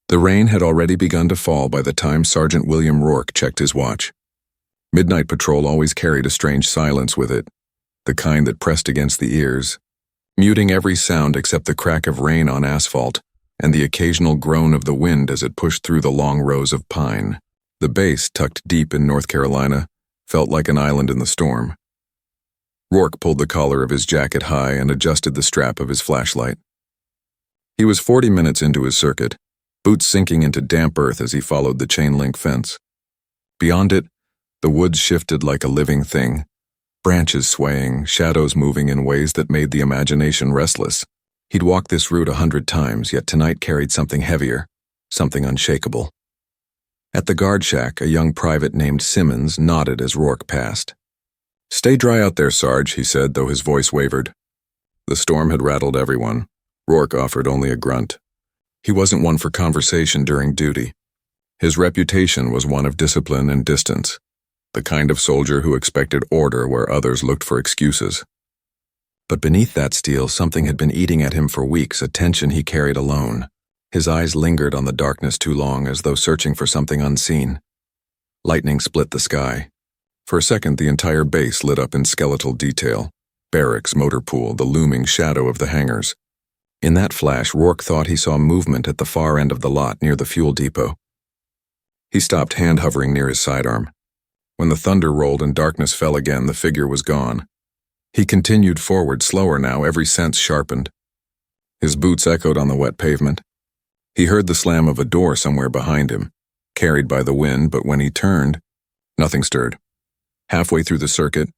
The rain had already begun to fall by the time Sergeant William Rourke checked his watch. Midnight patrol always carried a strange silence with it, the kind that pressed against the ears, muting every sound except the crack of rain on asphalt and the occasional groan of the wind as it pushed through the long rows of pine. The base, tucked deep in North Carolina, felt like an island in the storm. Rourke pulled the collar of his jacket high and adjusted the strap of his flashlight. He was 40 minutes into his circuit, boots sinking into damp earth as he followed the chain-link fence. Beyond it, the woods shifted like a living thing, branches swaying, shadows moving in ways that made the imagination restless. He'd walked this route 100 times, yet tonight carried something heavier, something unshakable. At the guard shack, a young private named Simmons nodded as Rourke passed. "Stay dry out there, Sarge," he said, though his voice wavered. The storm had rattled everyone. Rourke offered only a grunt. He wasn't one for conversation during duty. His reputation was one of discipline and distance, the kind of soldier who expected order where others looked for excuses. But beneath that steel, something had been eating at him for weeks, a tension he carried alone. His eyes lingered on the darkness too long, as though searching for something unseen. Lightning split the sky. For a second, the entire base lit up in skeletal detail. Barracks, motor pool, the looming shadow of the hangars. In that flash, Rourke thought he saw movement at the far end of the lot near the fuel depot. He stopped, hand hovering near his sidearm. When the thunder rolled and darkness fell again, the figure was gone. He continued forward, slower now, every sense sharpened. His boots echoed on the wet pavement. He heard the slam of a door somewhere behind him, carried by the wind, but when he turned, nothing stirred. Halfway through the circuit,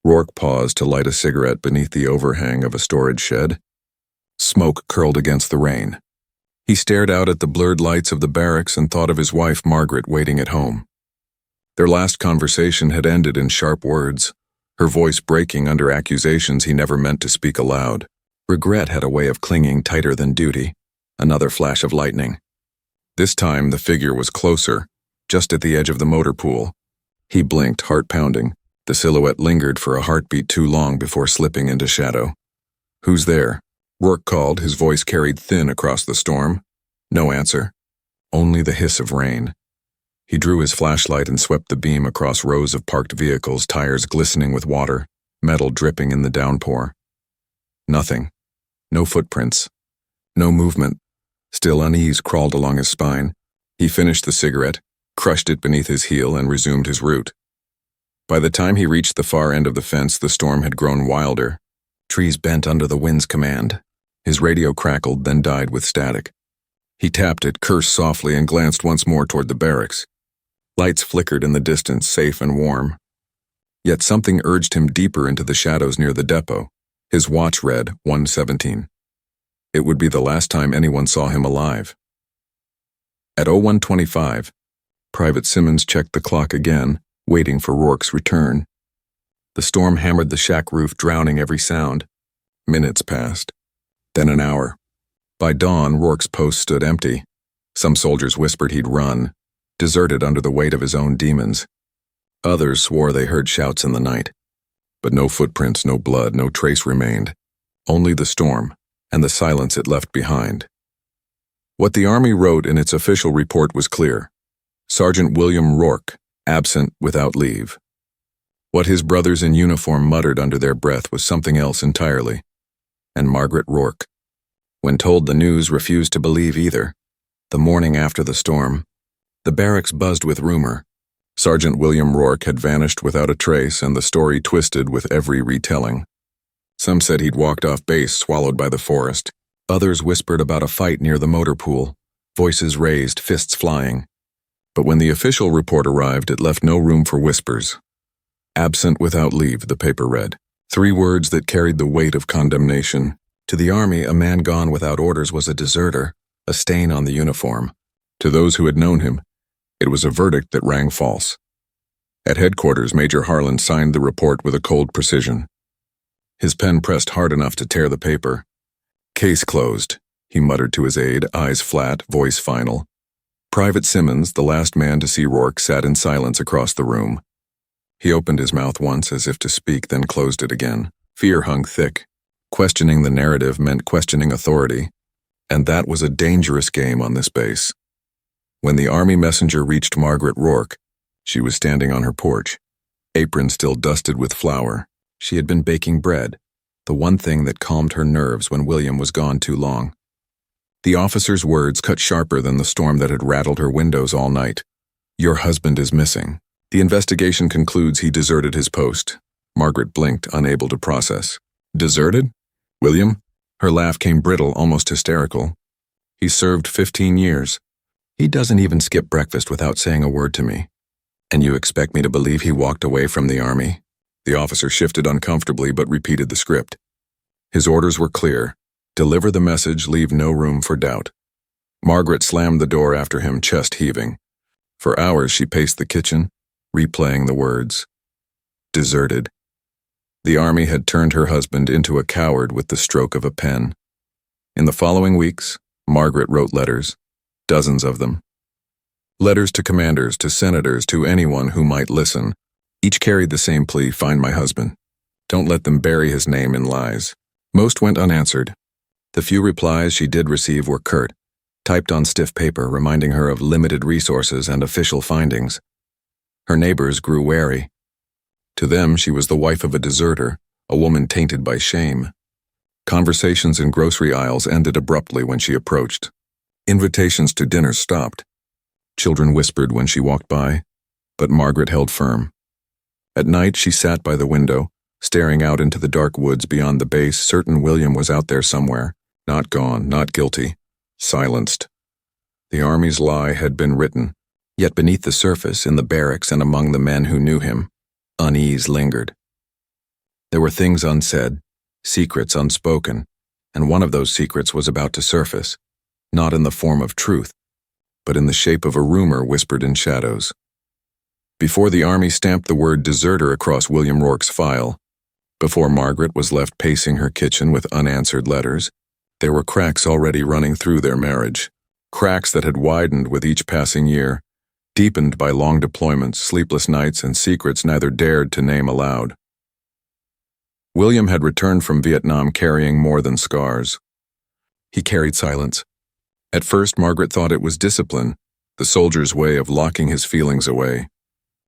Rourke paused to light a cigarette beneath the overhang of a storage shed. Smoke curled against the rain. He stared out at the blurred lights of the barracks and thought of his wife, Margaret, waiting at home. Their last conversation had ended in sharp words, her voice breaking under accusations he never meant to speak aloud. Regret had a way of clinging tighter than duty. Another flash of lightning. This time the figure was closer, just at the edge of the motor pool. He blinked, heart pounding. The silhouette lingered for a heartbeat too long before slipping into shadow. "Who's there?" Rourke called, his voice carried thin across the storm. No answer. Only the hiss of rain. He drew his flashlight and swept the beam across rows of parked vehicles, tires glistening with water, metal dripping in the downpour. Nothing. No footprints. No movement. Still unease crawled along his spine. He finished the cigarette, crushed it beneath his heel, and resumed his route. By the time he reached the far end of the fence, the storm had grown wilder. Trees bent under the wind's command. His radio crackled, then died with static. He tapped it, cursed softly, and glanced once more toward the barracks. Lights flickered in the distance, safe and warm. Yet something urged him deeper into the shadows near the depot. His watch read 1:17. It would be the last time anyone saw him alive. At 01:25, Private Simmons checked the clock again, waiting for Rourke's return. The storm hammered the shack roof, drowning every sound. Minutes passed. Then an hour. By dawn, Rourke's post stood empty. Some soldiers whispered he'd run, deserted under the weight of his own demons. Others swore they heard shouts in the night. But no footprints, no blood, no trace remained. Only the storm, and the silence it left behind. What the Army wrote in its official report was clear. Sergeant William Rourke, absent without leave. What his brothers in uniform muttered under their breath was something else entirely. And Margaret Rourke, when told the news, refused to believe either. The morning after the storm, the barracks buzzed with rumor. Sergeant William Rourke had vanished without a trace, and the story twisted with every retelling. Some said he'd walked off base, swallowed by the forest. Others whispered about a fight near the motor pool, voices raised, fists flying. But when the official report arrived, it left no room for whispers. Absent without leave, the paper read. 3 words that carried the weight of condemnation. To the Army, a man gone without orders was a deserter, a stain on the uniform. To those who had known him, it was a verdict that rang false. At headquarters, Major Harlan signed the report with a cold precision. His pen pressed hard enough to tear the paper. "Case closed," he muttered to his aide, eyes flat, voice final. Private Simmons, the last man to see Rourke, sat in silence across the room. He opened his mouth once as if to speak, then closed it again. Fear hung thick. Questioning the narrative meant questioning authority, and that was a dangerous game on this base. When the army messenger reached Margaret Rourke, she was standing on her porch, apron still dusted with flour. She had been baking bread, the one thing that calmed her nerves when William was gone too long. The officer's words cut sharper than the storm that had rattled her windows all night. "Your husband is missing. The investigation concludes he deserted his post." Margaret blinked, unable to process. "Deserted? William?" Her laugh came brittle, almost hysterical. "He served 15 years. He doesn't even skip breakfast without saying a word to me. And you expect me to believe he walked away from the army?" The officer shifted uncomfortably but repeated the script. His orders were clear. Deliver the message, leave no room for doubt. Margaret slammed the door after him, chest heaving. For hours she paced the kitchen, replaying the words. Deserted. The army had turned her husband into a coward with the stroke of a pen. In the following weeks, Margaret wrote letters, dozens of them. Letters to commanders, to senators, to anyone who might listen. Each carried the same plea: find my husband. Don't let them bury his name in lies. Most went unanswered. The few replies she did receive were curt, typed on stiff paper, reminding her of limited resources and official findings. Her neighbors grew wary. To them, she was the wife of a deserter, a woman tainted by shame. Conversations in grocery aisles ended abruptly when she approached. Invitations to dinner stopped. Children whispered when she walked by, but Margaret held firm. At night, she sat by the window, staring out into the dark woods beyond the base, certain William was out there somewhere, not gone, not guilty, silenced. The army's lie had been written, yet beneath the surface, in the barracks and among the men who knew him, unease lingered. There were things unsaid, secrets unspoken, and one of those secrets was about to surface, not in the form of truth, but in the shape of a rumor whispered in shadows. Before the army stamped the word deserter across William Rourke's file, before Margaret was left pacing her kitchen with unanswered letters, there were cracks already running through their marriage, cracks that had widened with each passing year, deepened by long deployments, sleepless nights, and secrets neither dared to name aloud. William had returned from Vietnam carrying more than scars. He carried silence. At first, Margaret thought it was discipline, the soldier's way of locking his feelings away.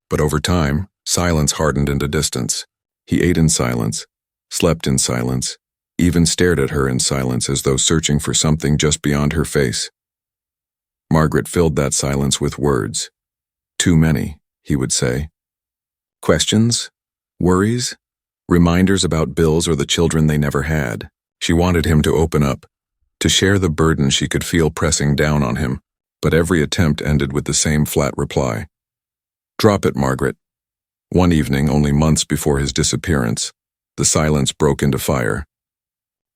But over time, silence hardened into distance. He ate in silence, slept in silence, even stared at her in silence as though searching for something just beyond her face. Margaret filled that silence with words. Too many, he would say. Questions? Worries? Reminders about bills or the children they never had. She wanted him to open up, to share the burden she could feel pressing down on him, but every attempt ended with the same flat reply. Drop it, Margaret. One evening, only months before his disappearance, the silence broke into fire.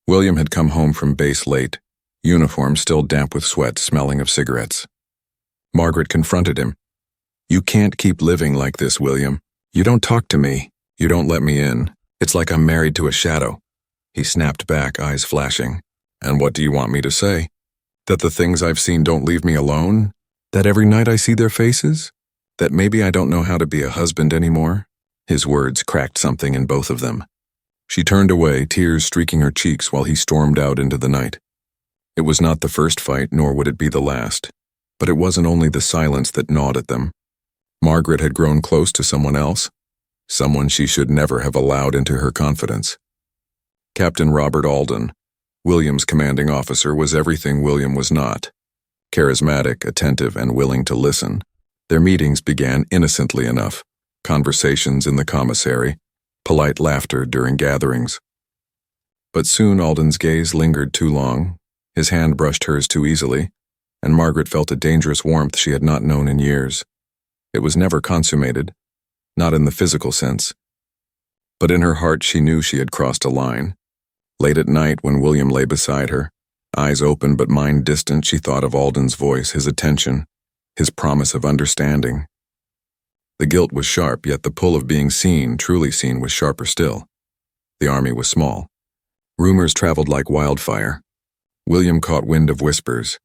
William had come home from base late, uniform still damp with sweat, smelling of cigarettes. Margaret confronted him. You can't keep living like this, William. You don't talk to me. You don't let me in. It's like I'm married to a shadow. He snapped back, eyes flashing. And what do you want me to say? That the things I've seen don't leave me alone? That every night I see their faces? That maybe I don't know how to be a husband anymore? His words cracked something in both of them. She turned away, tears streaking her cheeks while he stormed out into the night. It was not the first fight, nor would it be the last. But it wasn't only the silence that gnawed at them. Margaret had grown close to someone else, someone she should never have allowed into her confidence. Captain Robert Alden, William's commanding officer, was everything William was not. Charismatic, attentive, and willing to listen. Their meetings began innocently enough, conversations in the commissary, polite laughter during gatherings. But soon Alden's gaze lingered too long, his hand brushed hers too easily, and Margaret felt a dangerous warmth she had not known in years. It was never consummated, not in the physical sense. But in her heart she knew she had crossed a line. Late at night, when William lay beside her, eyes open but mind distant, she thought of Alden's voice, his attention, his promise of understanding. The guilt was sharp, yet the pull of being seen, truly seen, was sharper still. The army was small. Rumors traveled like wildfire. William caught wind of whispers,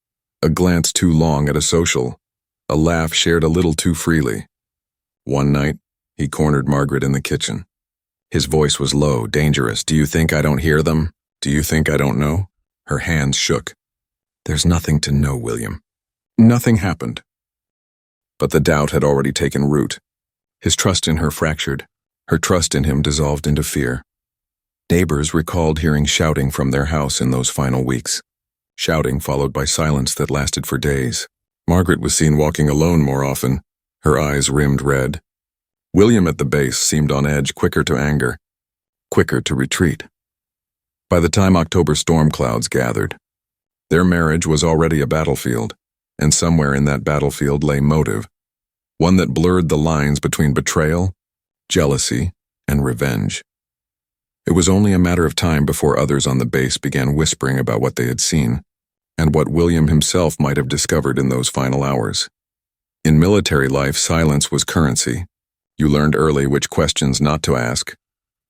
a glance too long at a social, a laugh shared a little too freely. One night, he cornered Margaret in the kitchen. His voice was low, dangerous. Do you think I don't hear them? Do you think I don't know? Her hands shook. There's nothing to know, William. Nothing happened. But the doubt had already taken root. His trust in her fractured. Her trust in him dissolved into fear. Neighbors recalled hearing shouting from their house in those final weeks. Shouting followed by silence that lasted for days. Margaret was seen walking alone more often, her eyes rimmed red. William at the base seemed on edge, quicker to anger, quicker to retreat. By the time October storm clouds gathered, their marriage was already a battlefield, and somewhere in that battlefield lay motive, one that blurred the lines between betrayal, jealousy, and revenge. It was only a matter of time before others on the base began whispering about what they had seen, and what William himself might have discovered in those final hours. In military life, silence was currency. You learned early which questions not to ask,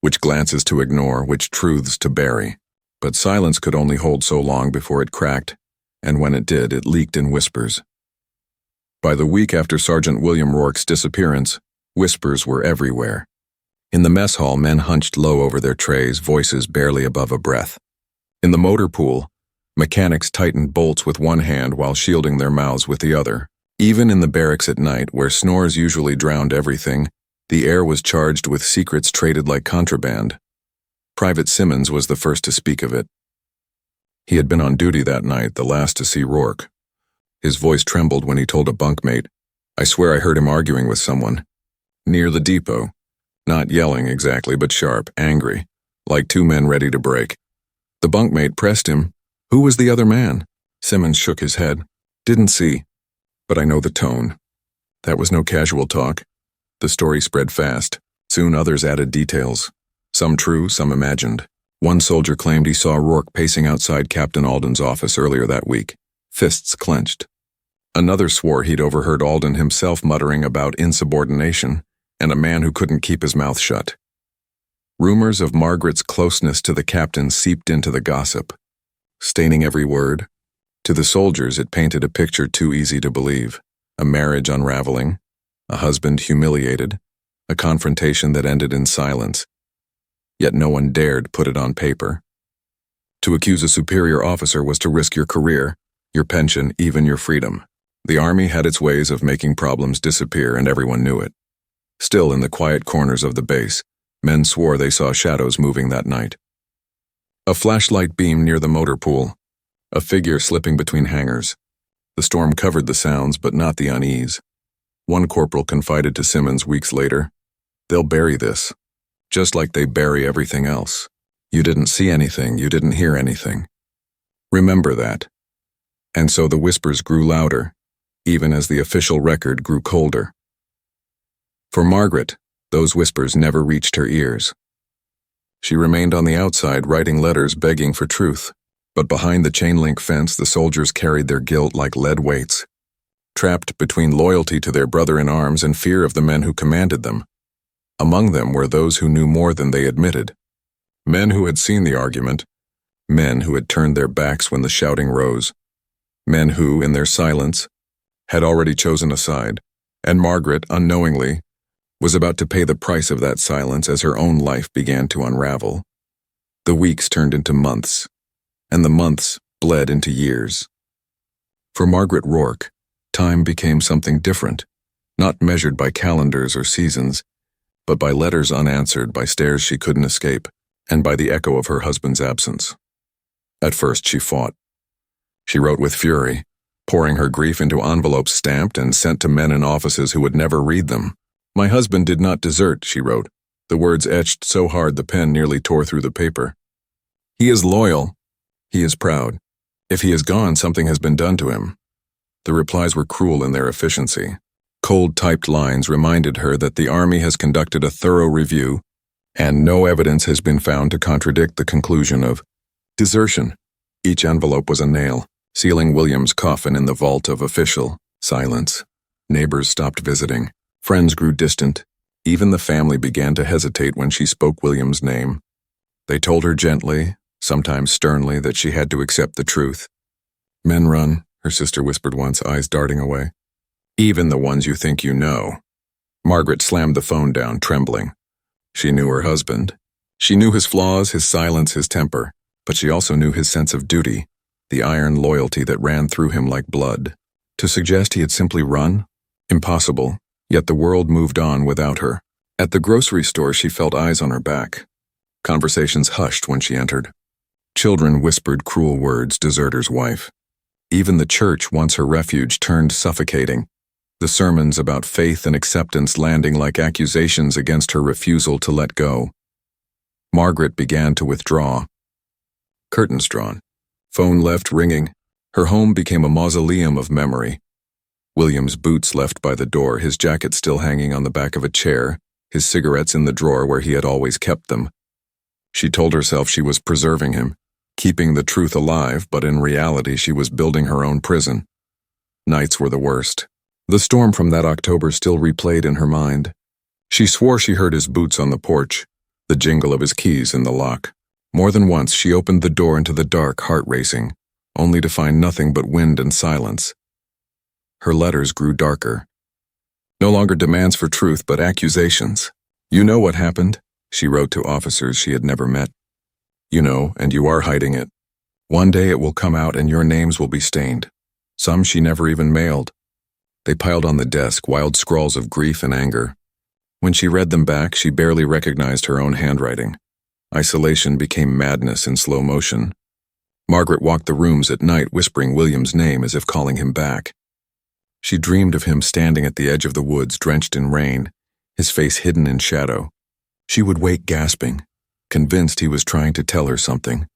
which glances to ignore, which truths to bury. But silence could only hold so long before it cracked, and when it did, it leaked in whispers. By the week after Sergeant William Rourke's disappearance, whispers were everywhere. In the mess hall, men hunched low over their trays, voices barely above a breath. In the motor pool, mechanics tightened bolts with one hand while shielding their mouths with the other. Even in the barracks at night, where snores usually drowned everything, the air was charged with secrets traded like contraband. Private Simmons was the first to speak of it. He had been on duty that night, the last to see Rourke. His voice trembled when he told a bunkmate, "I swear I heard him arguing with someone. Near the depot. Not yelling exactly, but sharp, angry, like two men ready to break." The bunkmate pressed him, "Who was the other man?" Simmons shook his head. "Didn't see. But I know the tone." That was no casual talk. The story spread fast. Soon others added details. Some true, some imagined. One soldier claimed he saw Rourke pacing outside Captain Alden's office earlier that week, fists clenched. Another swore he'd overheard Alden himself muttering about insubordination and a man who couldn't keep his mouth shut. Rumors of Margaret's closeness to the captain seeped into the gossip, staining every word. To the soldiers, it painted a picture too easy to believe. A marriage unraveling, a husband humiliated, a confrontation that ended in silence. Yet no one dared put it on paper. To accuse a superior officer was to risk your career, your pension, even your freedom. The Army had its ways of making problems disappear, and everyone knew it. Still, in the quiet corners of the base, men swore they saw shadows moving that night. A flashlight beamed near the motor pool, a figure slipping between hangars. The storm covered the sounds, but not the unease. One corporal confided to Simmons weeks later, "They'll bury this, just like they bury everything else. You didn't see anything, you didn't hear anything. Remember that." And so the whispers grew louder, even as the official record grew colder. For Margaret, those whispers never reached her ears. She remained on the outside, writing letters begging for truth. But behind the chain-link fence, the soldiers carried their guilt like lead weights, trapped between loyalty to their brother-in-arms and fear of the men who commanded them. Among them were those who knew more than they admitted. Men who had seen the argument, men who had turned their backs when the shouting rose, men who, in their silence, had already chosen a side, and Margaret, unknowingly, was about to pay the price of that silence as her own life began to unravel. The weeks turned into months, and the months bled into years. For Margaret Rourke, time became something different, not measured by calendars or seasons, but by letters unanswered, by stares she couldn't escape, and by the echo of her husband's absence. At first she fought. She wrote with fury, pouring her grief into envelopes stamped and sent to men in offices who would never read them. "My husband did not desert," she wrote, the words etched so hard the pen nearly tore through the paper. "He is loyal. He is proud. If he is gone, something has been done to him." The replies were cruel in their efficiency. Cold typed lines reminded her that the Army has conducted a thorough review, and no evidence has been found to contradict the conclusion of desertion. Each envelope was a nail, sealing William's coffin in the vault of official silence. Neighbors stopped visiting. Friends grew distant. Even the family began to hesitate when she spoke William's name. They told her gently, sometimes sternly, that she had to accept the truth. "Men run," her sister whispered once, eyes darting away. "Even the ones you think you know." Margaret slammed the phone down, trembling. She knew her husband. She knew his flaws, his silence, his temper, but she also knew his sense of duty, the iron loyalty that ran through him like blood. To suggest he had simply run, Impossible, yet the world moved on without her. At the grocery store, she felt eyes on her back. Conversations hushed when she entered. Children whispered cruel words, deserter's wife. Even the church, once her refuge, turned suffocating. The sermons about faith and acceptance landing like accusations against her refusal to let go. Margaret began to withdraw. Curtains drawn. Phone left ringing. Her home became a mausoleum of memory. William's boots left by the door, his jacket still hanging on the back of a chair, his cigarettes in the drawer where he had always kept them. She told herself she was preserving him, keeping the truth alive, but in reality she was building her own prison. Nights were the worst. The storm from that October still replayed in her mind. She swore she heard his boots on the porch, the jingle of his keys in the lock. More than once she opened the door into the dark, heart racing, only to find nothing but wind and silence. Her letters grew darker. No longer demands for truth, but accusations. "You know what happened," she wrote to officers she had never met. "You know, and you are hiding it. One day it will come out and your names will be stained." Some she never even mailed. They piled on the desk, wild scrawls of grief and anger. When she read them back, she barely recognized her own handwriting. Isolation became madness in slow motion. Margaret walked the rooms at night, whispering William's name as if calling him back. She dreamed of him standing at the edge of the woods, drenched in rain, his face hidden in shadow. She would wake gasping, convinced he was trying to tell her something.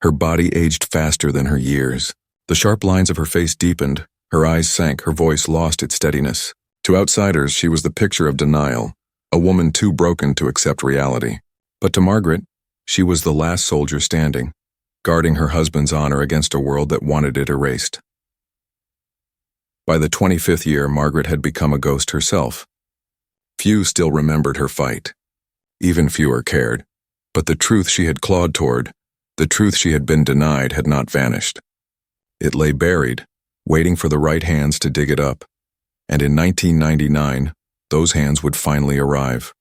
Her body aged faster than her years. The sharp lines of her face deepened, her eyes sank, her voice lost its steadiness. To outsiders, she was the picture of denial, a woman too broken to accept reality. But to Margaret, she was the last soldier standing, guarding her husband's honor against a world that wanted it erased. By the 25th year, Margaret had become a ghost herself. Few still remembered her fight. Even fewer cared. But the truth she had clawed toward, the truth she had been denied, had not vanished. It lay buried, waiting for the right hands to dig it up. And in 1999, those hands would finally arrive.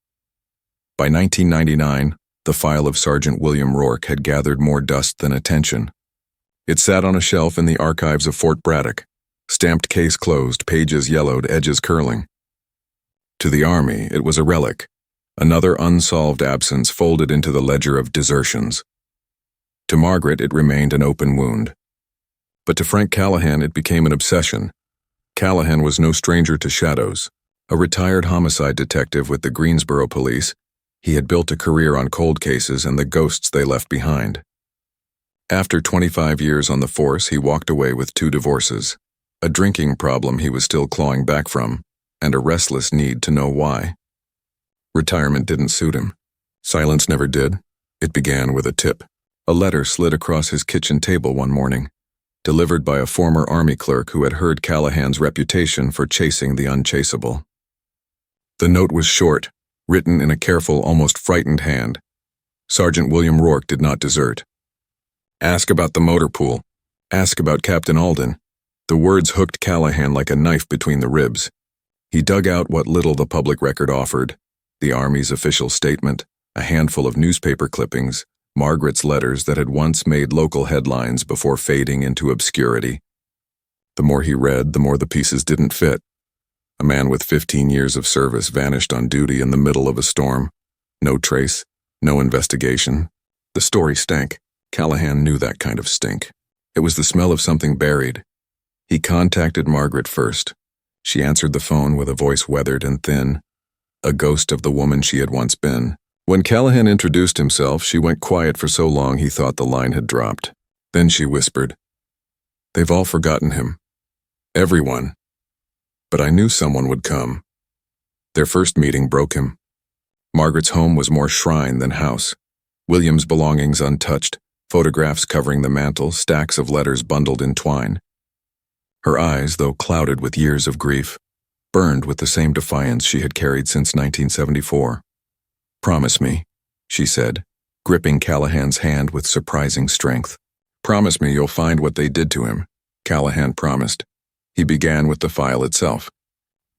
By 1999, the file of Sergeant William Rourke had gathered more dust than attention. It sat on a shelf in the archives of Fort Braddock, stamped case closed, pages yellowed, edges curling. To the Army, it was a relic, another unsolved absence folded into the ledger of desertions. To Margaret, it remained an open wound. But to Frank Callahan, it became an obsession. Callahan was no stranger to shadows. A retired homicide detective with the Greensboro Police, he had built a career on cold cases and the ghosts they left behind. After 25 years on the force, he walked away with 2 divorces, a drinking problem he was still clawing back from, and a restless need to know why. Retirement didn't suit him. Silence never did. It began with a tip. A letter slid across his kitchen table one morning, delivered by a former Army clerk who had heard Callahan's reputation for chasing the unchaseable. The note was short, written in a careful, almost frightened hand. Sergeant William Rourke did not desert. Ask about the motor pool. Ask about Captain Alden. The words hooked Callahan like a knife between the ribs. He dug out what little the public record offered: the Army's official statement, a handful of newspaper clippings, Margaret's letters that had once made local headlines before fading into obscurity. The more he read, the more the pieces didn't fit. A man with 15 years of service vanished on duty in the middle of a storm. No trace, no investigation. The story stank. Callahan knew that kind of stink. It was the smell of something buried. He contacted Margaret first. She answered the phone with a voice weathered and thin, a ghost of the woman she had once been. When Callahan introduced himself, she went quiet for so long he thought the line had dropped. Then she whispered, "They've all forgotten him. Everyone. But I knew someone would come." Their first meeting broke him. Margaret's home was more shrine than house. William's belongings untouched, photographs covering the mantel, stacks of letters bundled in twine. Her eyes, though clouded with years of grief, burned with the same defiance she had carried since 1974. "Promise me," she said, gripping Callahan's hand with surprising strength. "Promise me you'll find what they did to him." Callahan promised. He began with the file itself.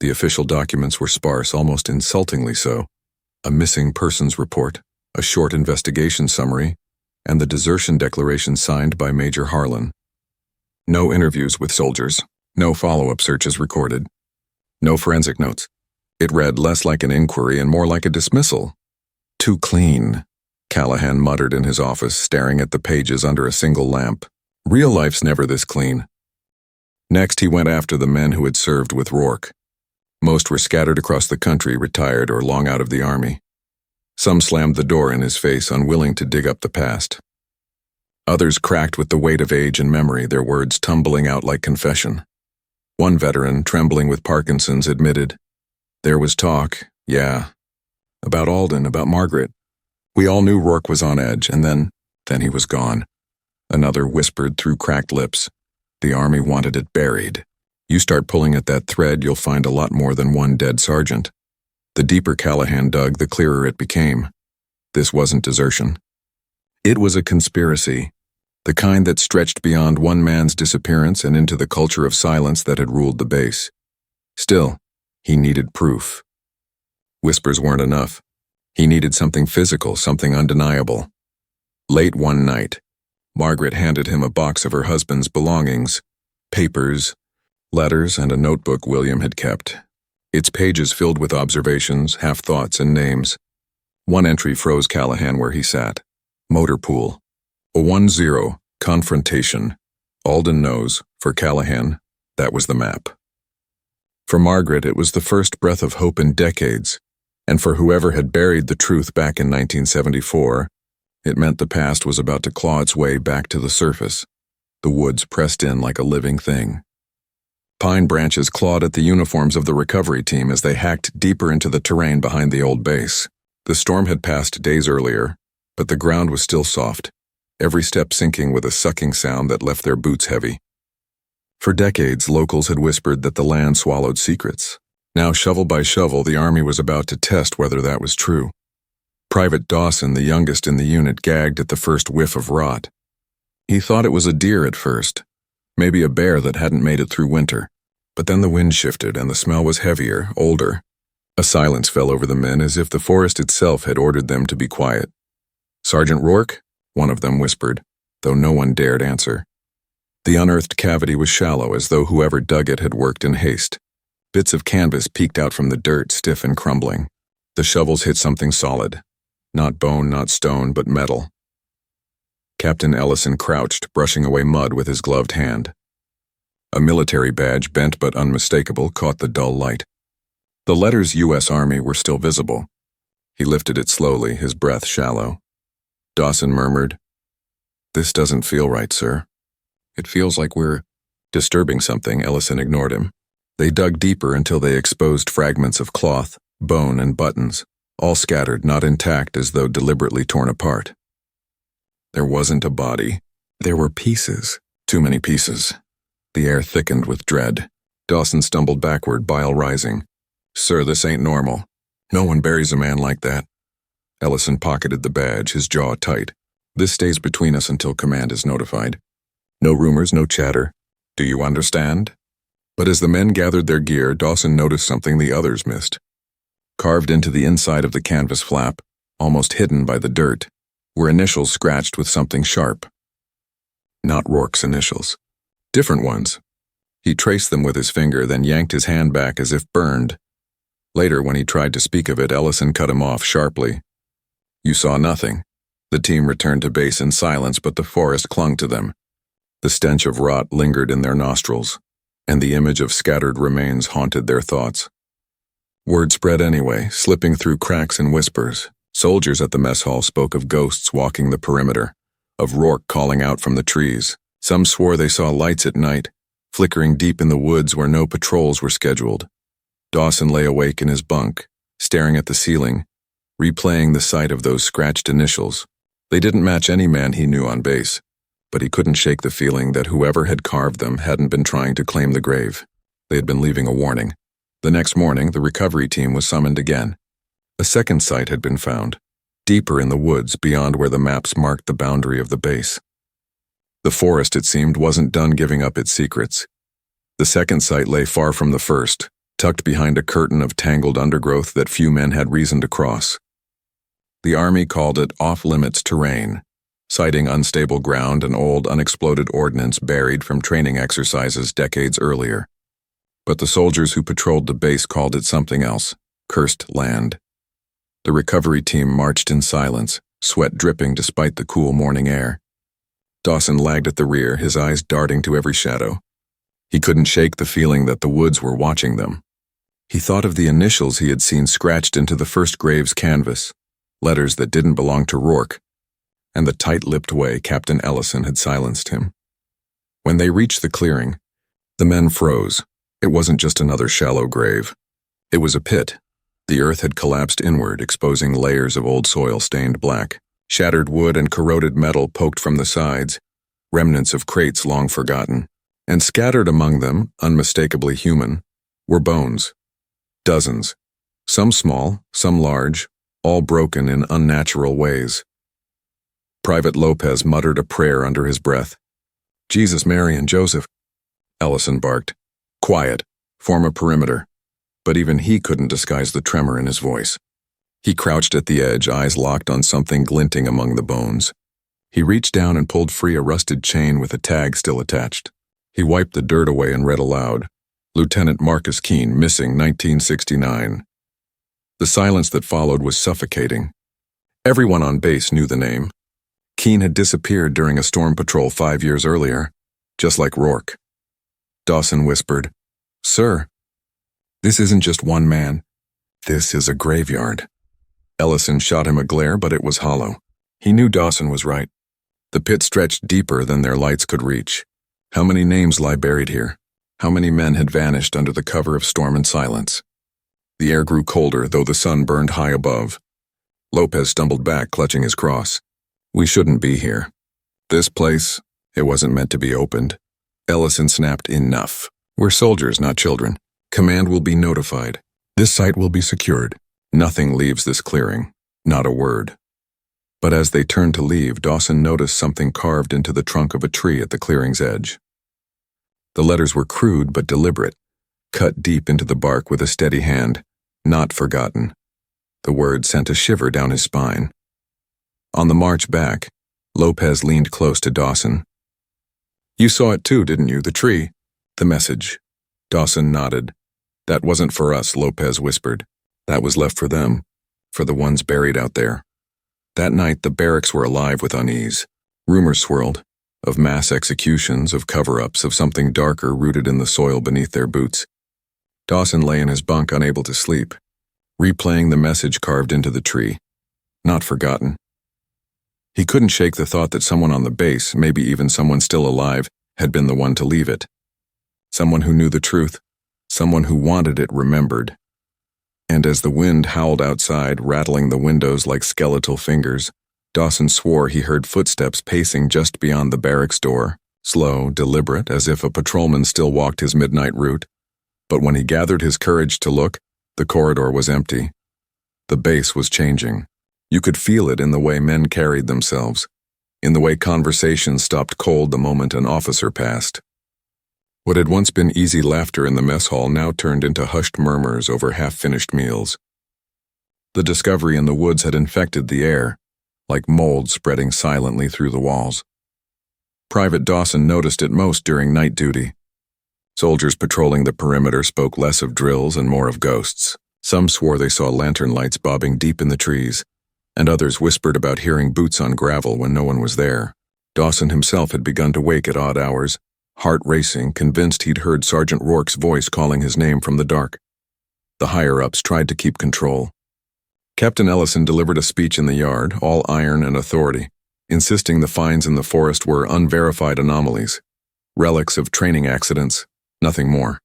The official documents were sparse, almost insultingly so. A missing persons report, a short investigation summary, and the desertion declaration signed by Major Harlan. No interviews with soldiers, no follow-up searches recorded. No forensic notes. It read less like an inquiry and more like a dismissal. Too clean, Callahan muttered in his office, staring at the pages under a single lamp. Real life's never this clean. Next, he went after the men who had served with Rourke. Most were scattered across the country, retired or long out of the army. Some slammed the door in his face, unwilling to dig up the past. Others cracked with the weight of age and memory, their words tumbling out like confession. One veteran, trembling with Parkinson's, admitted, "There was talk, yeah, about Alden, about Margaret. We all knew Rourke was on edge, and then he was gone." Another whispered through cracked lips, "The army wanted it buried. You start pulling at that thread, you'll find a lot more than one dead sergeant." The deeper Callahan dug, the clearer it became. This wasn't desertion. It was a conspiracy, the kind that stretched beyond one man's disappearance and into the culture of silence that had ruled the base. Still, he needed proof. Whispers weren't enough. He needed something physical, something undeniable. Late one night, Margaret handed him a box of her husband's belongings, papers, letters, and a notebook William had kept. Its pages filled with observations, half-thoughts, and names. One entry froze Callahan where he sat. Motor pool. A 1-0, confrontation. Alden knows. For Callahan, that was the map. For Margaret, it was the first breath of hope in decades. And for whoever had buried the truth back in 1974, it meant the past was about to claw its way back to the surface. The woods pressed in like a living thing. Pine branches clawed at the uniforms of the recovery team as they hacked deeper into the terrain behind the old base. The storm had passed days earlier, but the ground was still soft, every step sinking with a sucking sound that left their boots heavy. For decades, locals had whispered that the land swallowed secrets. Now, shovel by shovel, the army was about to test whether that was true. Private Dawson, the youngest in the unit, gagged at the first whiff of rot. He thought it was a deer at first, maybe a bear that hadn't made it through winter. But then the wind shifted and the smell was heavier, older. A silence fell over the men as if the forest itself had ordered them to be quiet. "Sergeant Rourke?" one of them whispered, though no one dared answer. The unearthed cavity was shallow, as though whoever dug it had worked in haste. Bits of canvas peeked out from the dirt, stiff and crumbling. The shovels hit something solid. Not bone, not stone, but metal. Captain Ellison crouched, brushing away mud with his gloved hand. A military badge, bent but unmistakable, caught the dull light. The letters U.S. Army were still visible. He lifted it slowly, his breath shallow. Dawson murmured, "This doesn't feel right, sir. It feels like we're disturbing something." Ellison ignored him. They dug deeper until they exposed fragments of cloth, bone, and buttons, all scattered, not intact, as though deliberately torn apart. There wasn't a body. There were pieces. Too many pieces. The air thickened with dread. Dawson stumbled backward, bile rising. "Sir, this ain't normal. No one buries a man like that." Ellison pocketed the badge, his jaw tight. "This stays between us until command is notified. No rumors, no chatter. Do you understand?" But as the men gathered their gear, Dawson noticed something the others missed. Carved into the inside of the canvas flap, almost hidden by the dirt, were initials scratched with something sharp. Not Rourke's initials. Different ones. He traced them with his finger, then yanked his hand back as if burned. Later, when he tried to speak of it, Ellison cut him off sharply. "You saw nothing." The team returned to base in silence, but the forest clung to them. The stench of rot lingered in their nostrils, and the image of scattered remains haunted their thoughts. Word spread anyway, slipping through cracks and whispers. Soldiers at the mess hall spoke of ghosts walking the perimeter, of Rourke calling out from the trees. Some swore they saw lights at night, flickering deep in the woods where no patrols were scheduled. Dawson lay awake in his bunk, staring at the ceiling, replaying the sight of those scratched initials. They didn't match any man he knew on base, but he couldn't shake the feeling that whoever had carved them hadn't been trying to claim the grave. They had been leaving a warning. The next morning, the recovery team was summoned again. A second site had been found, deeper in the woods beyond where the maps marked the boundary of the base. The forest, it seemed, wasn't done giving up its secrets. The second site lay far from the first, tucked behind a curtain of tangled undergrowth that few men had reason to cross. The Army called it off-limits terrain, citing unstable ground and old unexploded ordnance buried from training exercises decades earlier. but the soldiers who patrolled the base called it something else: cursed land. The recovery team marched in silence, sweat dripping despite the cool morning air. Dawson lagged at the rear, his eyes darting to every shadow. He couldn't shake the feeling that the woods were watching them. He thought of the initials he had seen scratched into the first grave's canvas, letters that didn't belong to Rourke, and the tight-lipped way Captain Ellison had silenced him. When they reached the clearing, the men froze. It wasn't just another shallow grave. It was a pit. The earth had collapsed inward, exposing layers of old soil stained black. Shattered wood and corroded metal poked from the sides, remnants of crates long forgotten. And scattered among them, unmistakably human, were bones. Dozens. Some small, some large, all broken in unnatural ways. Private Lopez muttered a prayer under his breath. "Jesus, Mary, and Joseph," Ellison barked. "Quiet. Form a perimeter." But even he couldn't disguise the tremor in his voice. He crouched at the edge, eyes locked on something glinting among the bones. He reached down and pulled free a rusted chain with a tag still attached. He wiped the dirt away and read aloud, "Lieutenant Marcus Keene, missing 1969. The silence that followed was suffocating. Everyone on base knew the name. Keene had disappeared during a storm patrol 5 years earlier, just like Rourke. Dawson whispered, "Sir, this isn't just one man. This is a graveyard." Ellison shot him a glare, but it was hollow. He knew Dawson was right. The pit stretched deeper than their lights could reach. How many names lie buried here? How many men had vanished under the cover of storm and silence? The air grew colder, though the sun burned high above. Lopez stumbled back, clutching his cross. "We shouldn't be here. This place, it wasn't meant to be opened." Ellison snapped, "Enough. We're soldiers, not children. Command will be notified. This site will be secured. Nothing leaves this clearing. Not a word." But as they turned to leave, Dawson noticed something carved into the trunk of a tree at the clearing's edge. The letters were crude but deliberate, cut deep into the bark with a steady hand. "Not forgotten." The word sent a shiver down his spine. On the march back, Lopez leaned close to Dawson. "You saw it too, didn't you, the tree? The message." Dawson nodded. "That wasn't for us," Lopez whispered. "That was left for them, for the ones buried out there." That night, the barracks were alive with unease. Rumors swirled, of mass executions, of cover-ups, of something darker rooted in the soil beneath their boots. Dawson lay in his bunk, unable to sleep, replaying the message carved into the tree. Not forgotten. He couldn't shake the thought that someone on the base, maybe even someone still alive, had been the one to leave it. Someone who knew the truth, someone who wanted it remembered. And as the wind howled outside, rattling the windows like skeletal fingers, Dawson swore he heard footsteps pacing just beyond the barracks door, slow, deliberate, as if a patrolman still walked his midnight route. But when he gathered his courage to look, the corridor was empty. The base was changing. You could feel it in the way men carried themselves, in the way conversations stopped cold the moment an officer passed. What had once been easy laughter in the mess hall now turned into hushed murmurs over half-finished meals. The discovery in the woods had infected the air, like mold spreading silently through the walls. Private Dawson noticed it most during night duty. Soldiers patrolling the perimeter spoke less of drills and more of ghosts. Some swore they saw lantern lights bobbing deep in the trees, and others whispered about hearing boots on gravel when no one was there. Dawson himself had begun to wake at odd hours, heart racing, convinced he'd heard Sergeant Rourke's voice calling his name from the dark. The higher-ups tried to keep control. Captain Ellison delivered a speech in the yard, all iron and authority, insisting the finds in the forest were unverified anomalies, relics of training accidents, nothing more.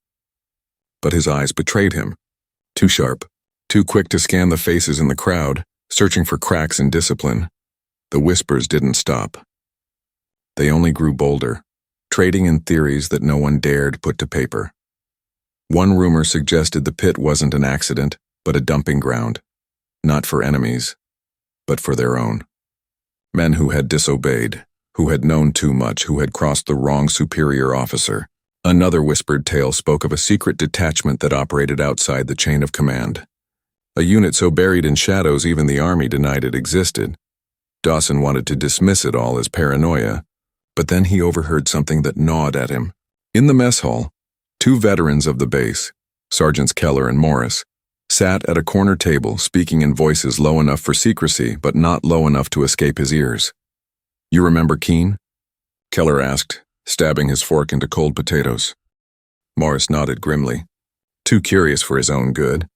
But his eyes betrayed him. Too sharp, too quick to scan the faces in the crowd, searching for cracks in discipline. The whispers didn't stop. They only grew bolder, trading in theories that no one dared put to paper. One rumor suggested the pit wasn't an accident, but a dumping ground, not for enemies, but for their own. Men who had disobeyed, who had known too much, who had crossed the wrong superior officer. Another whispered tale spoke of a secret detachment that operated outside the chain of command. A unit so buried in shadows even the army denied it existed. Dawson wanted to dismiss it all as paranoia, but then he overheard something that gnawed at him. In the mess hall, Two veterans of the base, Sergeants Keller and Morris, sat at a corner table speaking in voices low enough for secrecy but not low enough to escape his ears. "You remember Keene?" Keller asked, stabbing his fork into cold potatoes. Morris nodded grimly. Too curious for his own good.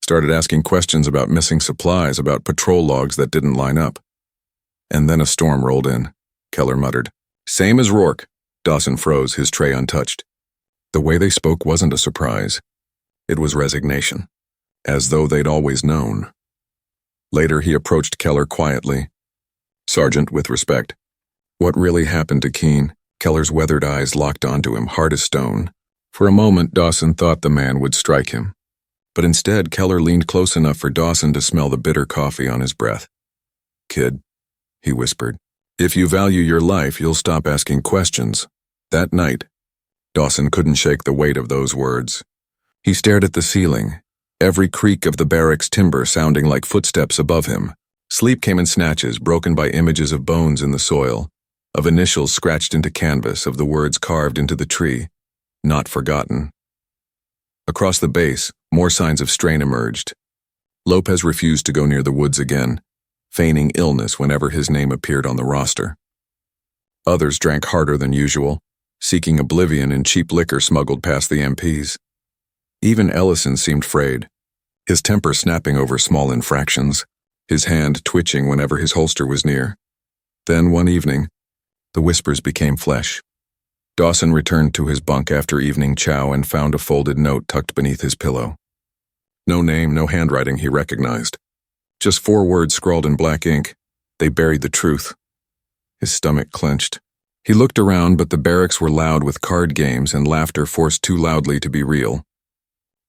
Started asking questions about missing supplies, about patrol logs that didn't line up. And then a storm rolled in, Keller muttered. "Same as Rourke." Dawson froze, his tray untouched. The way they spoke wasn't a surprise. It was resignation, as though they'd always known. Later he approached Keller quietly. "Sergeant, with respect. What really happened to Keene?" Keller's weathered eyes locked onto him, hard as stone. For a moment Dawson thought the man would strike him. But instead Keller leaned close enough for Dawson to smell the bitter coffee on his breath. "Kid," he whispered, "if you value your life, you'll stop asking questions." That night, Dawson couldn't shake the weight of those words. He stared at the ceiling, every creak of the barracks timber sounding like footsteps above him. Sleep came in snatches, broken by images of bones in the soil, of initials scratched into canvas, of the words carved into the tree, "Not forgotten." Across the base, more signs of strain emerged. Lopez refused to go near the woods again, feigning illness whenever his name appeared on the roster. Others drank harder than usual, seeking oblivion in cheap liquor smuggled past the MPs. Even Ellison seemed frayed, his temper snapping over small infractions, his hand twitching whenever his holster was near. Then one evening, the whispers became flesh. Dawson returned to his bunk after evening chow and found a folded note tucked beneath his pillow. No name, no handwriting he recognized. Just 4 words scrawled in black ink. They buried the truth. His stomach clenched. He looked around, but the barracks were loud with card games and laughter forced too loudly to be real.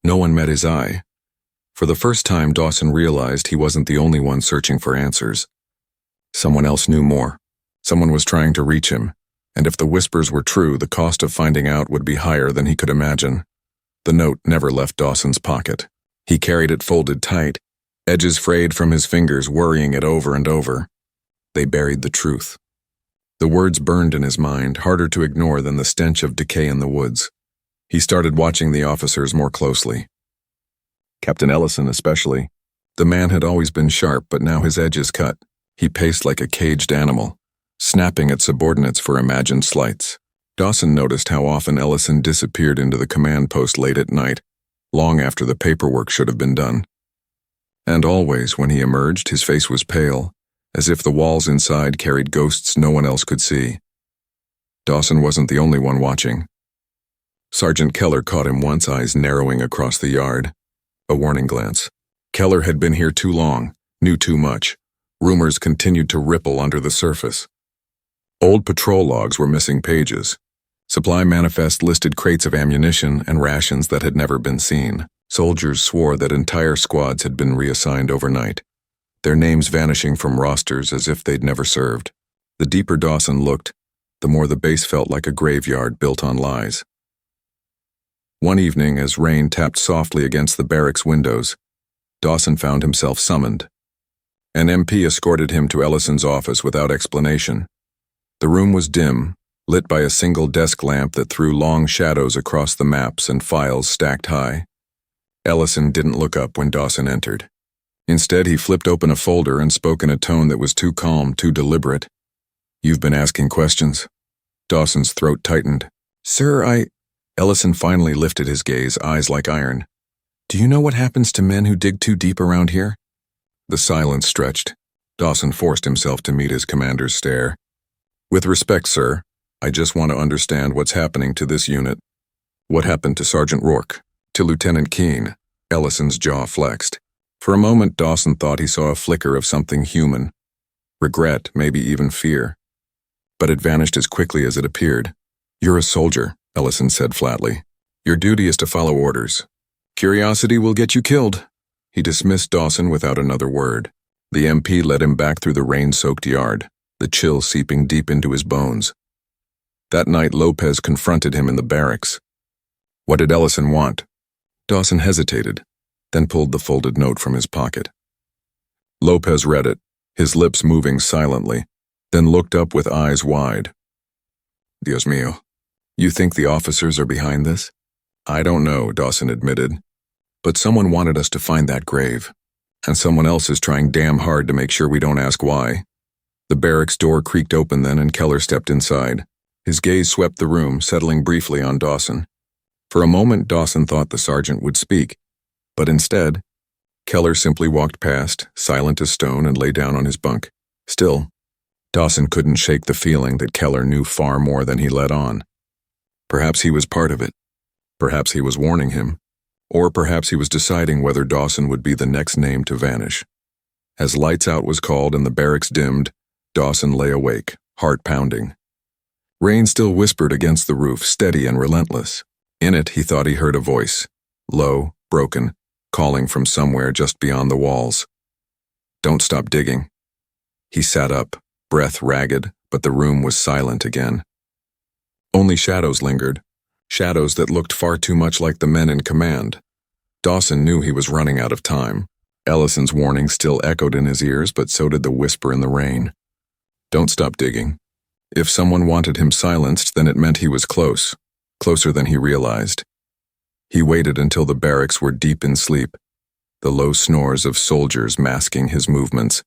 No one met his eye. For the first time, Dawson realized he wasn't the only one searching for answers. Someone else knew more. Someone was trying to reach him, and if the whispers were true, the cost of finding out would be higher than he could imagine. The note never left Dawson's pocket. He carried it folded tight, edges frayed from his fingers, worrying it over and over. They buried the truth. The words burned in his mind, harder to ignore than the stench of decay in the woods. He started watching the officers more closely. Captain Ellison especially. The man had always been sharp, but now his edges cut. He paced like a caged animal, snapping at subordinates for imagined slights. Dawson noticed how often Ellison disappeared into the command post late at night, long after the paperwork should have been done. And always, when he emerged, his face was pale, as if the walls inside carried ghosts no one else could see. Dawson wasn't the only one watching. Sergeant Keller caught him once, eyes narrowing across the yard. A warning glance. Keller had been here too long, knew too much. Rumors continued to ripple under the surface. Old patrol logs were missing pages. Supply manifest listed crates of ammunition and rations that had never been seen. Soldiers swore that entire squads had been reassigned overnight, their names vanishing from rosters as if they'd never served. The deeper Dawson looked, the more the base felt like a graveyard built on lies. One evening, as rain tapped softly against the barracks windows, Dawson found himself summoned. An MP escorted him to Ellison's office without explanation. The room was dim, lit by a single desk lamp that threw long shadows across the maps and files stacked high. Ellison didn't look up when Dawson entered. Instead, he flipped open a folder and spoke in a tone that was too calm, too deliberate. "You've been asking questions." Dawson's throat tightened. "Sir, Ellison finally lifted his gaze, eyes like iron. "Do you know what happens to men who dig too deep around here?" The silence stretched. Dawson forced himself to meet his commander's stare. "With respect, sir, I just want to understand what's happening to this unit. What happened to Sergeant Rourke? To Lieutenant Keene?" Ellison's jaw flexed. For a moment, Dawson thought he saw a flicker of something human. Regret, maybe even fear. But it vanished as quickly as it appeared. "You're a soldier," Ellison said flatly. "Your duty is to follow orders. Curiosity will get you killed." He dismissed Dawson without another word. The MP led him back through the rain-soaked yard, the chill seeping deep into his bones. That night, Lopez confronted him in the barracks. What did Ellison want? Dawson hesitated, then pulled the folded note from his pocket. Lopez read it, his lips moving silently, then looked up with eyes wide. "Dios mío, you think the officers are behind this?" I don't know, Dawson admitted. But someone wanted us to find that grave. And someone else is trying damn hard to make sure we don't ask why. The barracks door creaked open then and Keller stepped inside. His gaze swept the room, settling briefly on Dawson. For a moment, Dawson thought the sergeant would speak. But instead, Keller simply walked past, silent as stone, and lay down on his bunk. Still, Dawson couldn't shake the feeling that Keller knew far more than he let on. Perhaps he was part of it. Perhaps he was warning him. Or perhaps he was deciding whether Dawson would be the next name to vanish. As lights out was called and the barracks dimmed, Dawson lay awake, heart pounding. Rain still whispered against the roof, steady and relentless. In it, he thought he heard a voice, low, broken, calling from somewhere just beyond the walls. Don't stop digging. He sat up, breath ragged, but the room was silent again. Only shadows lingered, shadows that looked far too much like the men in command. Dawson knew he was running out of time. Ellison's warning still echoed in his ears, but so did the whisper in the rain. Don't stop digging. If someone wanted him silenced, then it meant he was close, closer than he realized. He waited until the barracks were deep in sleep, the low snores of soldiers masking his movements.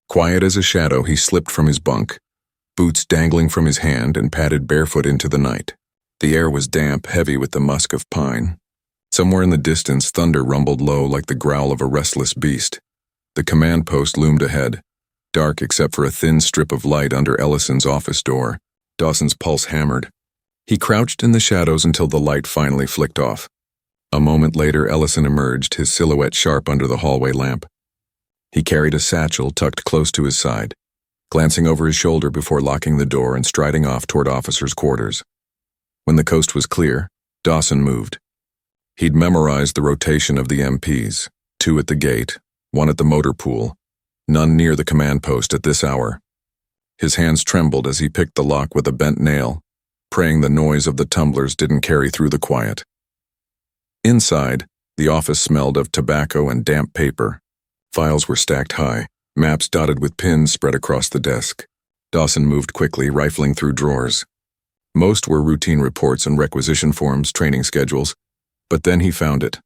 Quiet as a shadow, he slipped from his bunk, boots dangling from his hand, and padded barefoot into the night. The air was damp, heavy with the musk of pine. Somewhere in the distance, thunder rumbled low like the growl of a restless beast. The command post loomed ahead, dark except for a thin strip of light under Ellison's office door. Dawson's pulse hammered. He crouched in the shadows until the light finally flicked off. A moment later, Ellison emerged, his silhouette sharp under the hallway lamp. He carried a satchel tucked close to his side, glancing over his shoulder before locking the door and striding off toward officers' quarters. When the coast was clear, Dawson moved. He'd memorized the rotation of the MPs, 2 at the gate, 1 at the motor pool, none near the command post at this hour. His hands trembled as he picked the lock with a bent nail, praying the noise of the tumblers didn't carry through the quiet. Inside, the office smelled of tobacco and damp paper. Files were stacked high, maps dotted with pins spread across the desk. Dawson moved quickly, rifling through drawers. Most were routine reports and requisition forms, training schedules, but then he found it.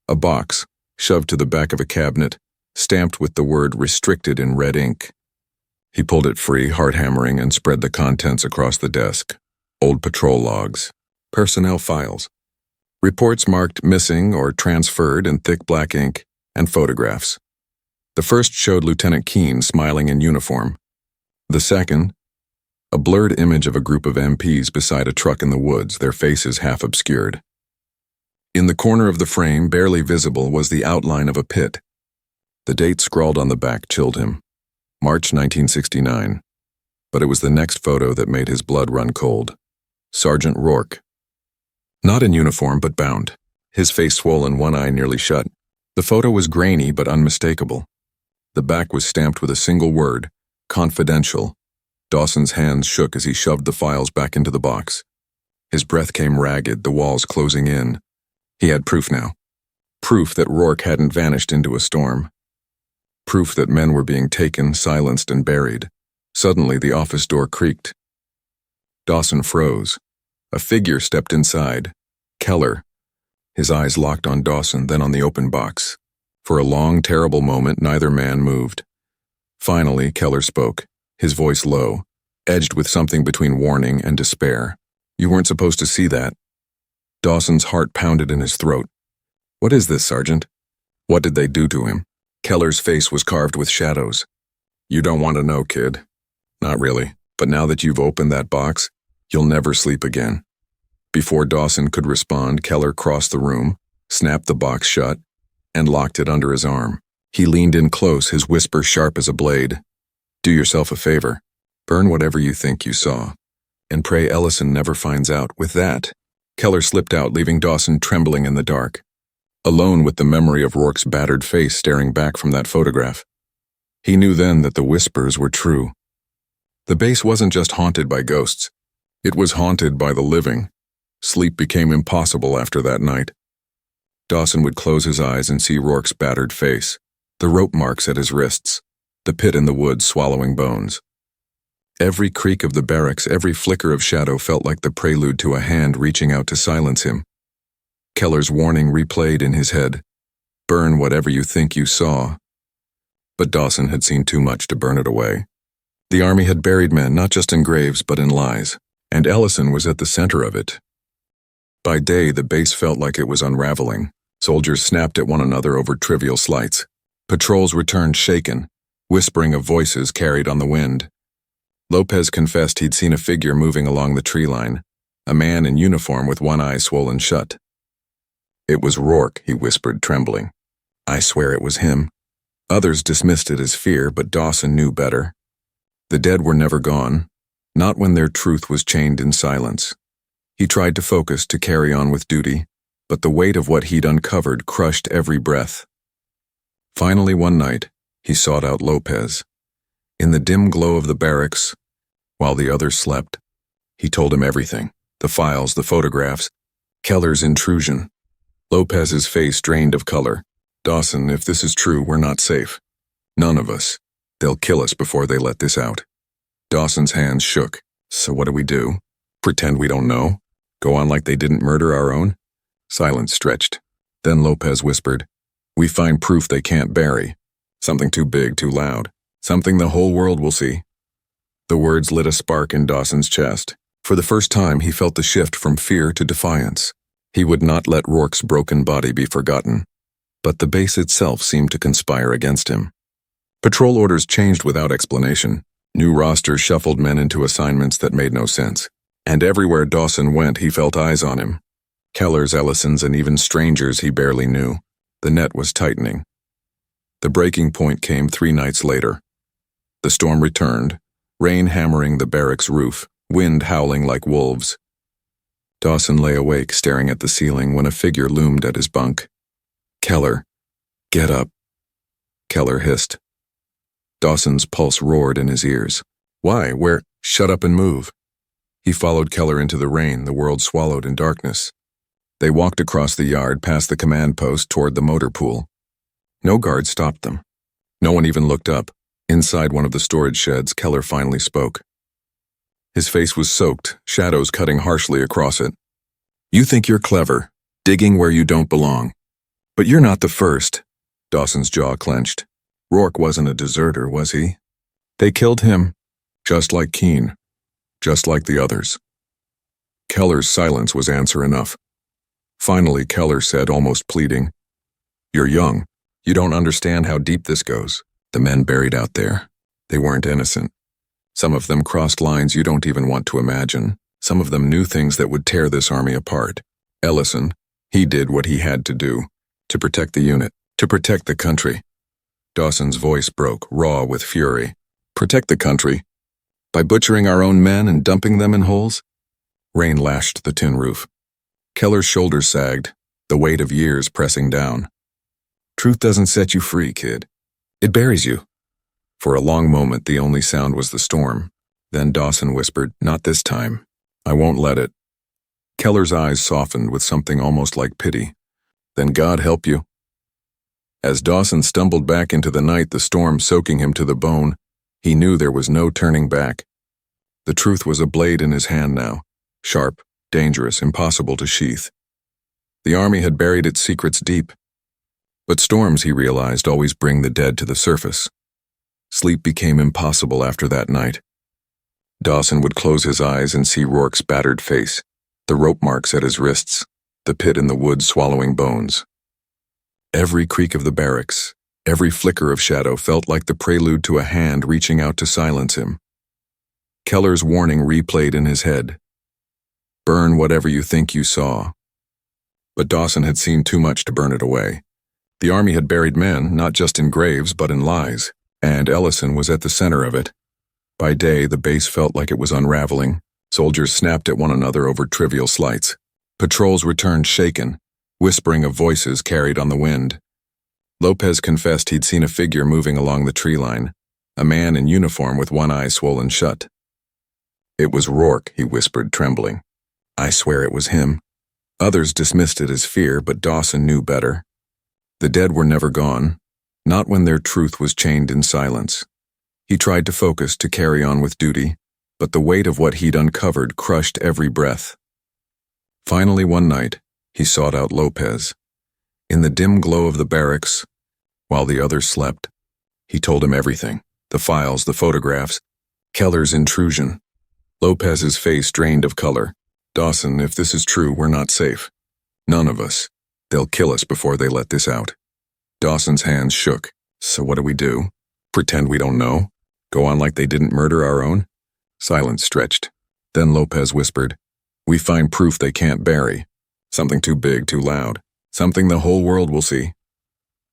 A box, shoved to the back of a cabinet, stamped with the word restricted in red ink. He pulled it free, heart hammering, and spread the contents across the desk. Old patrol logs, personnel files, reports marked missing or transferred in thick black ink, and photographs. The first showed Lieutenant Keene smiling in uniform. The second, a blurred image of a group of MPs beside a truck in the woods, their faces half obscured. In the corner of the frame, barely visible, was the outline of a pit. The date scrawled on the back chilled him. March 1969. But it was the next photo that made his blood run cold. Sergeant Rourke. Not in uniform, but bound. His face swollen, one eye nearly shut. The photo was grainy but unmistakable. The back was stamped with a single word, confidential. Dawson's hands shook as he shoved the files back into the box. His breath came ragged, the walls closing in. He had proof now. Proof that Rourke hadn't vanished into a storm. Proof that men were being taken, silenced, and buried. Suddenly, the office door creaked. Dawson froze. A figure stepped inside. Keller. His eyes locked on Dawson, then on the open box. For a long, terrible moment, neither man moved. Finally, Keller spoke, his voice low, edged with something between warning and despair. You weren't supposed to see that. Dawson's heart pounded in his throat. What is this, Sergeant? What did they do to him? Keller's face was carved with shadows. You don't want to know, kid. Not really, but now that you've opened that box, you'll never sleep again. Before Dawson could respond, Keller crossed the room, snapped the box shut, and locked it under his arm. He leaned in close, his whisper sharp as a blade. Do yourself a favor. Burn whatever you think you saw. And pray Ellison never finds out. With that, Keller slipped out, leaving Dawson trembling in the dark, alone with the memory of Rourke's battered face staring back from that photograph. He knew then that the whispers were true. The base wasn't just haunted by ghosts. It was haunted by the living. Sleep became impossible after that night. Dawson would close his eyes and see Rourke's battered face, the rope marks at his wrists, the pit in the woods swallowing bones. Every creak of the barracks, every flicker of shadow felt like the prelude to a hand reaching out to silence him. Keller's warning replayed in his head. Burn whatever you think you saw. But Dawson had seen too much to burn it away. The army had buried men not just in graves but in lies, and Ellison was at the center of it. By day, the base felt like it was unraveling. Soldiers snapped at one another over trivial slights. Patrols returned shaken, whispering of voices carried on the wind. Lopez confessed he'd seen a figure moving along the tree line, a man in uniform with one eye swollen shut. It was Rourke, he whispered, trembling. I swear it was him. Others dismissed it as fear, but Dawson knew better. The dead were never gone, not when their truth was chained in silence. He tried to focus, to carry on with duty, but the weight of what he'd uncovered crushed every breath. Finally, one night, he sought out Lopez. In the dim glow of the barracks, while the others slept, he told him everything, the files, the photographs, Keller's intrusion. Lopez's face drained of color. Dawson, if this is true, we're not safe. None of us. They'll kill us before they let this out. Dawson's hands shook. So what do we do? Pretend we don't know? Go on like they didn't murder our own? Silence stretched. Then Lopez whispered, we find proof they can't bury. Something too big, too loud. Something the whole world will see. The words lit a spark in Dawson's chest. For the first time, he felt the shift from fear to defiance. He would not let Rourke's broken body be forgotten. But the base itself seemed to conspire against him. Patrol orders changed without explanation. New rosters shuffled men into assignments that made no sense. And everywhere Dawson went, he felt eyes on him. Keller's, Ellison's, and even strangers he barely knew. The net was tightening. The breaking point came 3 nights later. The storm returned, rain hammering the barracks roof, wind howling like wolves. Dawson lay awake, staring at the ceiling, when a figure loomed at his bunk. Keller, get up. Keller hissed. Dawson's pulse roared in his ears. Why? Where? Shut up and move. He followed Keller into the rain, the world swallowed in darkness. They walked across the yard, past the command post, toward the motor pool. No guard stopped them. No one even looked up. Inside one of the storage sheds, Keller finally spoke. His face was soaked, shadows cutting harshly across it. You think you're clever, digging where you don't belong. But you're not the first. Dawson's jaw clenched. Rourke wasn't a deserter, was he? They killed him, just like Keene, just like the others. Keller's silence was answer enough. Finally, Keller said, almost pleading, you're young. You don't understand how deep this goes. The men buried out there, they weren't innocent. Some of them crossed lines you don't even want to imagine. Some of them knew things that would tear this army apart. Ellison, he did what he had to do, to protect the unit, to protect the country. Dawson's voice broke, raw with fury. Protect the country? By butchering our own men and dumping them in holes? Rain lashed the tin roof. Keller's shoulders sagged, the weight of years pressing down. Truth doesn't set you free, kid. It buries you. For a long moment, the only sound was the storm. Then Dawson whispered, not this time. I won't let it. Keller's eyes softened with something almost like pity. Then God help you. As Dawson stumbled back into the night, the storm soaking him to the bone, he knew there was no turning back. The truth was a blade in his hand now, sharp, dangerous, impossible to sheath. The army had buried its secrets deep. But storms, he realized, always bring the dead to the surface. Sleep became impossible after that night. Dawson would close his eyes and see Rourke's battered face, the rope marks at his wrists, the pit in the woods swallowing bones. Every creak of the barracks, every flicker of shadow felt like the prelude to a hand reaching out to silence him. Keller's warning replayed in his head. Burn whatever you think you saw. But Dawson had seen too much to burn it away. The army had buried men, not just in graves, but in lies, and Ellison was at the center of it. By day, the base felt like it was unraveling. Soldiers snapped at one another over trivial slights. Patrols returned shaken, whispering of voices carried on the wind. Lopez confessed he'd seen a figure moving along the tree line, a man in uniform with one eye swollen shut. It was Rourke, he whispered, trembling. I swear it was him. Others dismissed it as fear, but Dawson knew better. The dead were never gone, not when their truth was chained in silence. He tried to focus, to carry on with duty, but the weight of what he'd uncovered crushed every breath. Finally, one night, He sought out Lopez. In the dim glow of the barracks, while the others slept, he told him everything. The files, the photographs, Keller's intrusion. Lopez's face drained of color. Dawson, if this is true, we're not safe. None of us. They'll kill us before they let this out. Dawson's hands shook. So what do we do? Pretend we don't know? Go on like they didn't murder our own? Silence stretched. Then Lopez whispered, we find proof they can't bury. Something too big, too loud. Something the whole world will see.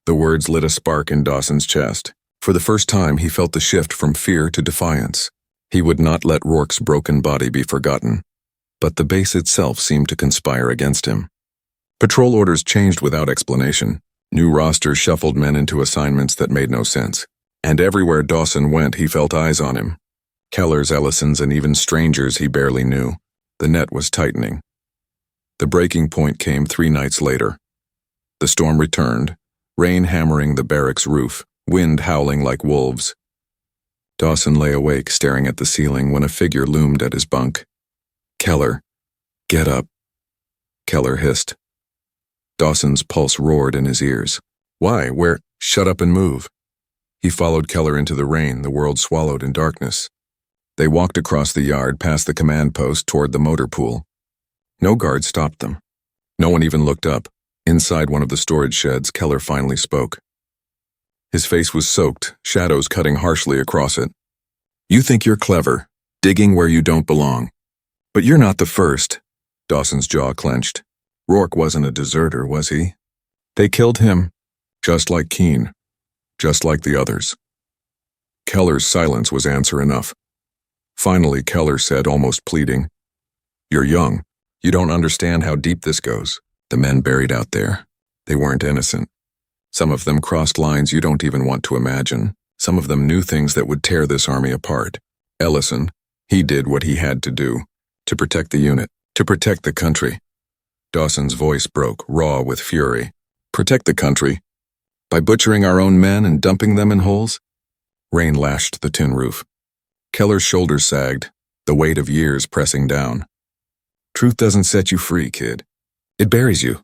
The words lit a spark in Dawson's chest. For the first time, he felt the shift from fear to defiance. He would not let Rourke's broken body be forgotten. But the base itself seemed to conspire against him. Patrol orders changed without explanation. New rosters shuffled men into assignments that made no sense. And everywhere Dawson went, he felt eyes on him. Kellers, Ellisons, and even strangers he barely knew. The net was tightening. The breaking point came 3 nights later. The storm returned, rain hammering the barracks roof, wind howling like wolves. Dawson lay awake, staring at the ceiling when a figure loomed at his bunk. Keller, get up. Keller hissed. Dawson's pulse roared in his ears. Why? Where? Shut up and move. He followed Keller into the rain, the world swallowed in darkness. They walked across the yard, past the command post, toward the motor pool. No guard stopped them. No one even looked up. Inside one of the storage sheds, Keller finally spoke. His face was soaked, shadows cutting harshly across it. You think you're clever, digging where you don't belong. But you're not the first. Dawson's jaw clenched. Rourke wasn't a deserter, was he? They killed him, just like Keene, just like the others. Keller's silence was answer enough. Finally, Keller said, almost pleading, you're young. You don't understand how deep this goes. The men buried out there, they weren't innocent. Some of them crossed lines you don't even want to imagine. Some of them knew things that would tear this army apart. Ellison, he did what he had to do, to protect the unit, to protect the country. Dawson's voice broke, raw with fury. Protect the country? By butchering our own men and dumping them in holes? Rain lashed the tin roof. Keller's shoulders sagged, the weight of years pressing down. Truth doesn't set you free, kid. It buries you.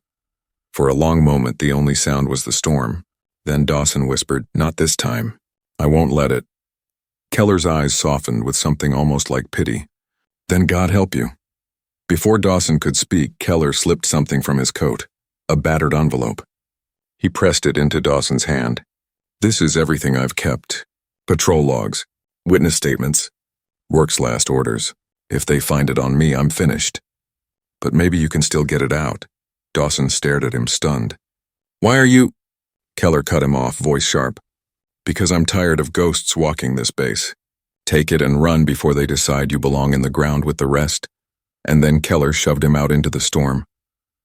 For a long moment, the only sound was the storm. Then Dawson whispered, not this time. I won't let it. Keller's eyes softened with something almost like pity. Then God help you. Before Dawson could speak, Keller slipped something from his coat, a battered envelope. He pressed it into Dawson's hand. This is everything I've kept. Patrol logs, witness statements, Rourke's last orders. If they find it on me, I'm finished. But maybe you can still get it out. Dawson stared at him, stunned. Why are you? Keller cut him off, voice sharp. Because I'm tired of ghosts walking this base. Take it and run before they decide you belong in the ground with the rest. And then Keller shoved him out into the storm.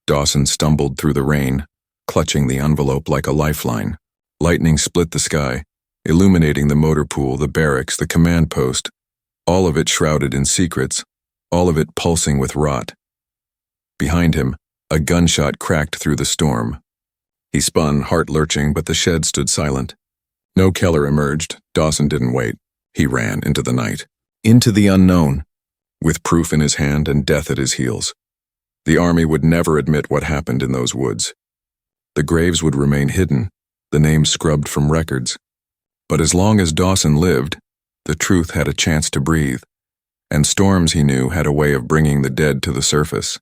Dawson stumbled through the rain, clutching the envelope like a lifeline. Lightning split the sky, illuminating the motor pool, the barracks, the command post, all of it shrouded in secrets, all of it pulsing with rot. Behind him, a gunshot cracked through the storm. He spun, heart lurching, but the shed stood silent. No Keller emerged. Dawson didn't wait. He ran into the night, into the unknown, with proof in his hand and death at his heels. The army would never admit what happened in those woods. The graves would remain hidden, the names scrubbed from records. But as long as Dawson lived, the truth had a chance to breathe, and storms, he knew, had a way of bringing the dead to the surface.